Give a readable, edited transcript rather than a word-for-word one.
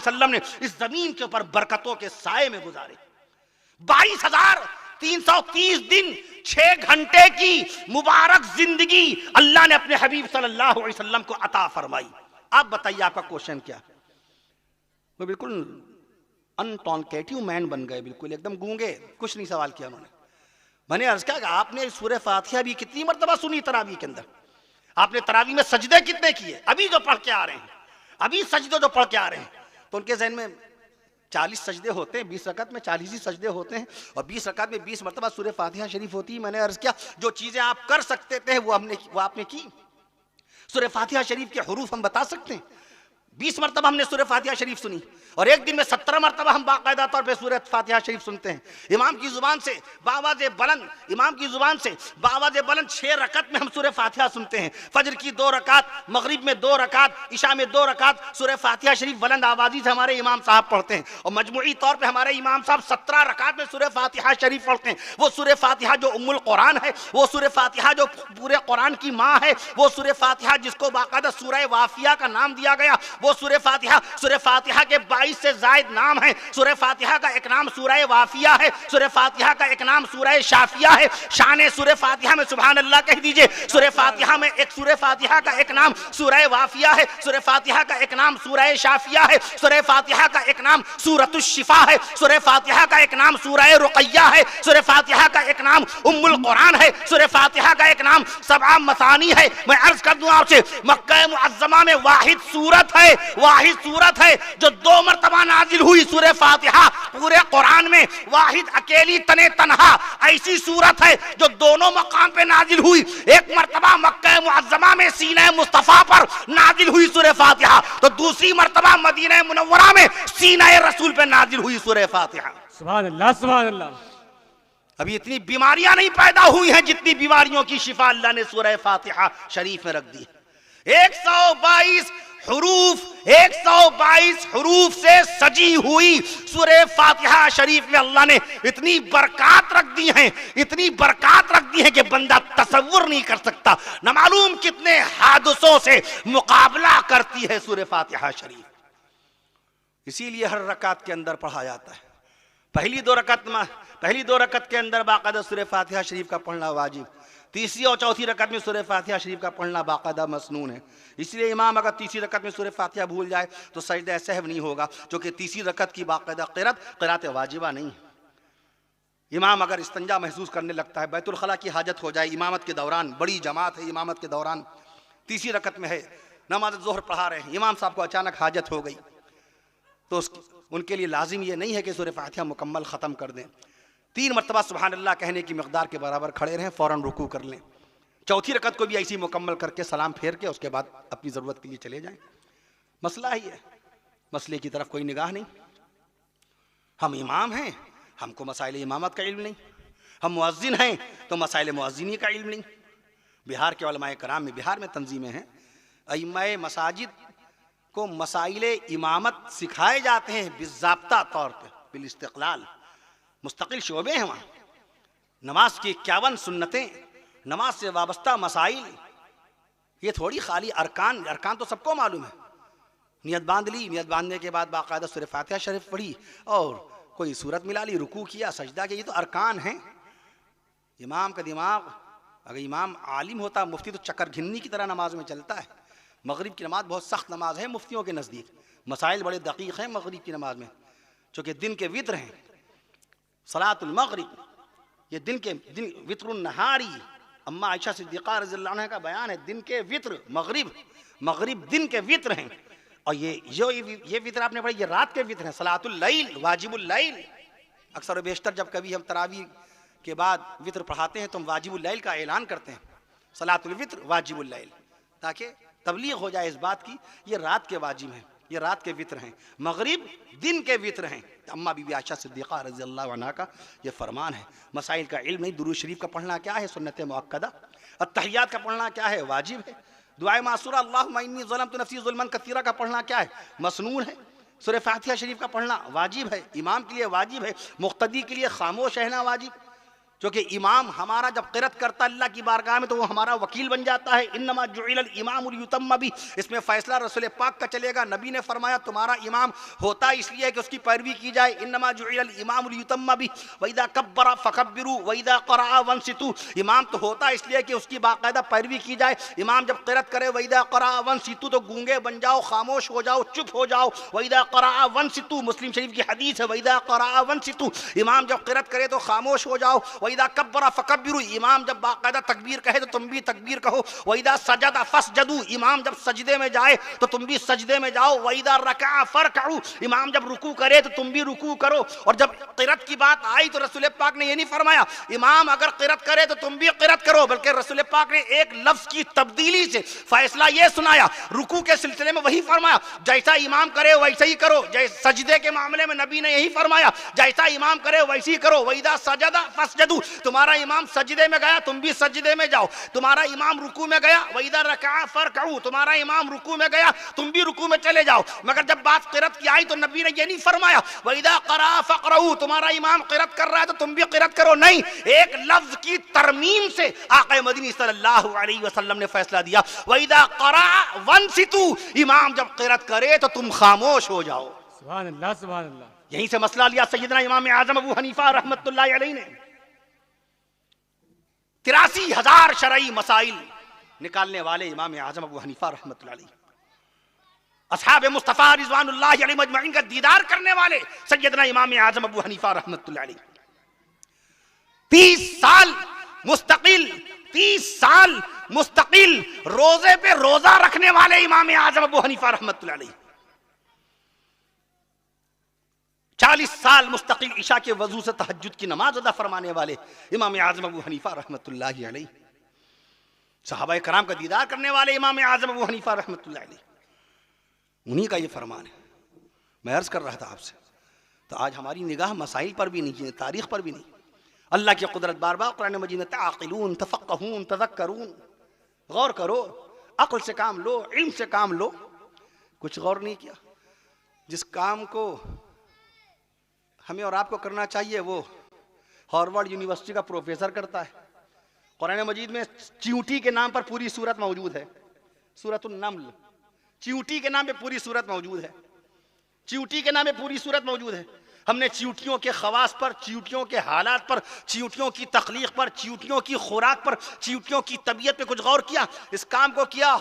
وسلم نے اس زمین کے اوپر برکتوں کے سائے میں گزارے. 22,330 دن 6 گھنٹے کی مبارک زندگی اللہ نے اپنے حبیب صلی اللہ علیہ وسلم کو عطا فرمائی. آپ بتائیے آپ کا کوشچن کیا؟ وہ بالکل انٹونکیٹیو مین بن گئے، بالکل ایک دم گونگے، کچھ نہیں سوال کیا انہوں نے. میں نے عرض کیا کہ آپ نے سورہ فاتحہ بھی کتنی مرتبہ سنی تراویح کے اندر؟ آپ نے تراویح میں سجدے کتنے کیے؟ ابھی جو پڑھ کے آ رہے ہیں، ابھی سجدے جو پڑھ کے آ رہے ہیں، تو ان کے ذہن میں 40 سجدے ہوتے ہیں، 20 رکعت میں 40 ہی سجدے ہوتے ہیں، اور 20 رکعت میں 20 مرتبہ سورہ فاتحہ شریف ہوتی ہے. میں نے عرض کیا جو چیزیں آپ کر سکتے تھے وہ آپ نے کی. سورہ فاتحہ شریف کے حروف ہم بتا سکتے ہیں. 20 مرتبہ ہم نے سورہ فاتحہ شریف سنی، اور ایک دن میں 17 مرتبہ ہم باقاعدہ طور پہ سورہ فاتحہ شریف سنتے ہیں. امام کی زبان سے بآواز بلند 6 رکعت میں ہم سورہ فاتحہ سنتے ہیں. فجر کی 2 رکعت، مغرب میں 2 رکعت، عشاء میں 2 رکعت سورہ فاتحہ شریف بلند آوازی سے ہمارے امام صاحب پڑھتے ہیں. اور مجموعی طور پہ ہمارے امام صاحب 17 رکعت میں سورہ فاتحہ شریف پڑھتے ہیں. وہ سورہ فاتحہ جو ام القرآن ہے، وہ سورہ فاتحہ جو پورے قرآن کی ماں ہے، وہ سورہ فاتحہ جس کو باقاعدہ سورہ وافیہ کا نام دیا گیا، وہ سورہ فاتحہ کے 22 سے زائد نام ہیں. سورہ فاتحہ کا ایک نام سورہ وافیہ ہے، سورہ فاتحہ کا ایک نام سورہ شافیہ ہے. شان سورہ فاتحہ میں سبحان اللہ کہہ دیجئے. سورہ فاتحہ کا ایک نام سورہ وافیہ ہے، سورہ فاتحہ کا ایک نام سورہ شافیہ ہے، سورہ فاتحہ کا ایک نام سورۃ الشفا ہے، سورہ فاتحہ کا ایک نام سورہ رقیہ ہے، سورہ فاتحہ کا ایک نام ام القرآن ہے، سورہ فاتحہ کا ایک نام سبع مثانی ہے. میں عرض کر دوں آپ سے، مکہ معظمہ میں واحد سورت ہے جو 2 مرتبہ نازل ہوئی. سورہ فاتحہ پورے قرآن میں واحد اکیلی تنہا ایسی سورت ہے جو دونوں مقام پہ نازل ہوئی. ایک مرتبہ مکہ معظمہ میں سینہ مصطفیٰ پر نازل ہوئی سورہ فاتحہ، تو دوسری مرتبہ مدینہ منورہ میں سینہ رسول پہ نازل ہوئی سورہ فاتحہ. سبحان اللہ سبحان اللہ. ابھی اتنی بیماریاں نہیں پیدا ہوئی ہیں جتنی بیماریوں کی شفا اللہ نے سورہ فاتحہ شریف میں رکھ دی. 122 حروف سے سجی ہوئی سورہ فاتحہ شریف میں اللہ نے اتنی برکات رکھ دی ہیں کہ بندہ تصور نہیں کر سکتا. نہ معلوم کتنے حادثوں سے مقابلہ کرتی ہے سورہ فاتحہ شریف. اسی لیے ہر رکعت کے اندر پڑھا جاتا ہے. پہلی دو رکعت کے اندر باقاعدہ سورہ فاتحہ شریف کا پڑھنا واجب، تیسری اور چوتھی رکعت میں سورہ فاتحہ شریف کا پڑھنا باقاعدہ مسنون ہے. اس لیے امام اگر تیسری رکعت میں سورہ فاتحہ بھول جائے تو سجدہ سہو نہیں ہوگا، چونکہ تیسری رکعت کی باقاعدہ قرات واجبہ نہیں ہے. امام اگر استنجا محسوس کرنے لگتا ہے، بیت الخلاء کی حاجت ہو جائے امامت کے دوران، بڑی جماعت ہے امامت کے دوران، تیسری رکعت میں ہے، نماز ظہر پڑھا رہے ہیں، امام صاحب کو اچانک حاجت ہو گئی، تو ان کے لیے لازم یہ نہیں ہے کہ سورہ فاتحہ مکمل ختم کر دیں. 3 مرتبہ سبحان اللہ کہنے کی مقدار کے برابر کھڑے رہیں، فوراً رکوع کر لیں. چوتھی رکعت کو بھی ایسی مکمل کر کے سلام پھیر کے اس کے بعد اپنی ضرورت کے لیے چلے جائیں. مسئلہ ہی ہے، مسئلے کی طرف کوئی نگاہ نہیں. ہم امام ہیں، ہم کو مسائل امامت کا علم نہیں. ہم مؤذن ہیں تو مسائل مؤذنی کا علم نہیں. بہار کے علماء کرام میں، بہار میں تنظیمیں ہیں، ائمہ مساجد کو مسائل امامت سکھائے جاتے ہیں باضابطہ طور پہ، بالاستقلال. مستقل شعبے ہیں وہاں. نماز کی 51 سنتیں، نماز سے وابستہ مسائل، یہ تھوڑی خالی ارکان تو سب کو معلوم ہے. نیت باندھ لی، نیت باندھنے کے بعد باقاعدہ سورہ فاتحہ شریف پڑھی اور کوئی صورت ملا لی، رکوع کیا، سجدہ کیا، یہ تو ارکان ہیں. امام کا دماغ، اگر امام عالم ہوتا، مفتی تو چکر گھنی کی طرح نماز میں چلتا ہے. مغرب کی نماز بہت سخت نماز ہے مفتیوں کے نزدیک، مسائل بڑے دقیق ہیں مغرب کی نماز میں، چونکہ دن کے وطر ہیں. صلاۃ المغرب یہ وطر النہاری، اما عائشہ صدیقہ رضی اللہ عنہ کا بیان ہے، دن کے وطر، مغرب دن کے وطر ہیں. اور یہ وطر آپ نے پڑھی، یہ رات کے وطر ہیں. صلاۃ اللیل، واجب اللیل. اکثر و بیشتر جب کبھی ہم تراویح کے بعد وطر پڑھاتے ہیں تو ہم واجب اللیل کا اعلان کرتے ہیں، صلاۃ الوطر واجب اللیل، تاکہ تبلیغ ہو جائے اس بات کی یہ رات کے واجب ہیں، یہ رات کے وطر ہیں. مغرب دن کے وطر ہیں. اما بی بی عائشہ صدیقہ رضی اللہ عنہا کا یہ فرمان ہے. مسائل کا علم نہیں. درود شریف کا پڑھنا کیا ہے؟ سنت مؤکدہ. التحیات کا پڑھنا کیا ہے؟ واجب ہے. دعائے معصورہ اللہم انی ظلمت نفسی ظلما کثیرا کا پڑھنا کیا ہے؟ مسنون ہے. سورہ فاتحہ شریف کا پڑھنا واجب ہے، امام کے لیے واجب ہے، مقتدی کے لیے خاموش رہنا واجب. چونکہ امام ہمارا جب قرأت کرتا اللہ کی بارگاہ میں تو وہ ہمارا وکیل بن جاتا ہے. انما جعل الامام لیتم بہ، اس میں فیصلہ رسول پاک کا چلے گا. نبی نے فرمایا تمہارا امام ہوتا اس لیے کہ اس کی پیروی کی جائے. انما جعل الامام لیتم بہ واذا کبر فکبروا واذا قرأ وانصتوا، امام تو ہوتا اس لیے کہ اس کی باقاعدہ پیروی کی جائے. امام جب قرأت کرے واذا قرأ وانصتوا تو گونگے بن جاؤ، خاموش ہو جاؤ، چپ ہو جاؤ. واذا قرأ وانصتوا مسلم شریف کی حدیث ہے واذا قرأ وانصتوا، امام جب قرأت کرے تو خاموش ہو جاؤ. وَإِذَا كَبَّرَ فَكَبِّرُوا، امام جب باقاعدہ تکبیر کہے تو تم بھی تکبیر کہو. وَإِذَا سَجَدَ فَاسْجُدُوا، امام جب سجدے میں جائے تو تم بھی سجدے میں جاؤ. وَإِذَا رَكَعَ فَارْكَعُوا، امام جب رکوع کرے تو تم بھی رکوع کرو. اور جب قرأت کی بات آئی تو رسول پاک نے یہ نہیں فرمایا امام اگر قرأت کرے تو تم بھی قرأت کرو، بلکہ رسول پاک نے ایک لفظ کی تبدیلی سے فیصلہ یہ سنایا. رکوع کے سلسلے میں وہی فرمایا جیسا امام کرے ویسا ہی کرو. سجدے کے معاملے میں نبی نے یہی فرمایا جیسا امام کرے ویسے ہی کرو. وَإِذَا سَجَدَ فَاسْجُدُوا، تمہارا امام سجدے میں گیا تم بھی سجدے میں جاؤ. تمہارا امام رکوع میں گیا وَإِذَا رَكَعَ فَارْكَعُوا، تمہارا امام رکوع میں گیا تم بھی رکوع میں چلے جاؤ. مگر جب بات قرأت کی آئی تو نبی نے یہ نہیں فرمایا وَإِذَا قَرَأَ فَاقْرَؤُوا، تمہارا امام قرأت کر رہا ہے تو تم بھی قرأت کرو. نہیں، ایک لفظ کی ترمیم سے آقا مدنی صلی اللہ علیہ وسلم نے فیصلہ دیا وَإِذَا قَرَأَ وَانصِتُوا، امام جب قرأت کرے تو تم خاموش ہو جاؤ. سبحان اللہ سبحان اللہ. یہیں سے مسئلہ لیا سیدنا امام اعظم ابو حنیفہ رحمۃ اللہ علیہ نے. 83,000 شرعی مسائل نکالنے والے امام اعظم ابو حنیفہ رحمۃ اللہ علیہ، اصحاب مصطفیٰ رضوان اللہ علیہ مجمعین کا دیدار کرنے والے سیدنا امام اعظم ابو حنیفہ رحمۃ اللہ علیہ 30 سال مستقل روزے پہ روزہ رکھنے والے امام اعظم ابو حنیفہ رحمۃ اللہ علیہ 40 سال مستقل عشاء کے وضو سے تہجد کی نماز ادا فرمانے والے امام اعظم ابو حنیفہ رحمۃ اللہ علیہ، صحابہ کرام کا دیدار کرنے والے امام اعظم ابو حنیفہ رحمۃ اللہ علیہ، انہی کا یہ فرمان ہے. میں عرض کر رہا تھا آپ سے تو آج ہماری نگاہ مسائل پر بھی نہیں ہے، تاریخ پر بھی نہیں. اللہ کی قدرت بار بار قرآن مجید میں تعقلون تفقہون تذکرون، غور کرو، عقل سے کام لو، علم سے کام لو. کچھ غور نہیں کیا. جس کام کو ہمیں اور آپ کو کرنا چاہیے وہ ہارورڈ یونیورسٹی کا پروفیسر کرتا ہے. قرآن مجید میں چیونٹی کے نام پر پوری سورت موجود ہے، سورۃ النمل. چیونٹی کے نام پہ پوری سورت موجود ہے، چیونٹی کے نام پہ پوری سورت موجود ہے. ہم نے چیونٹیوں کے خواص پر، چیونٹیوں کے حالات پر، چیونٹیوں کی تخلیق پر، چیونٹیوں کی خوراک پر، چیونٹیوں کی طبیعت پہ کچھ غور کیا؟ اس کام کو کیا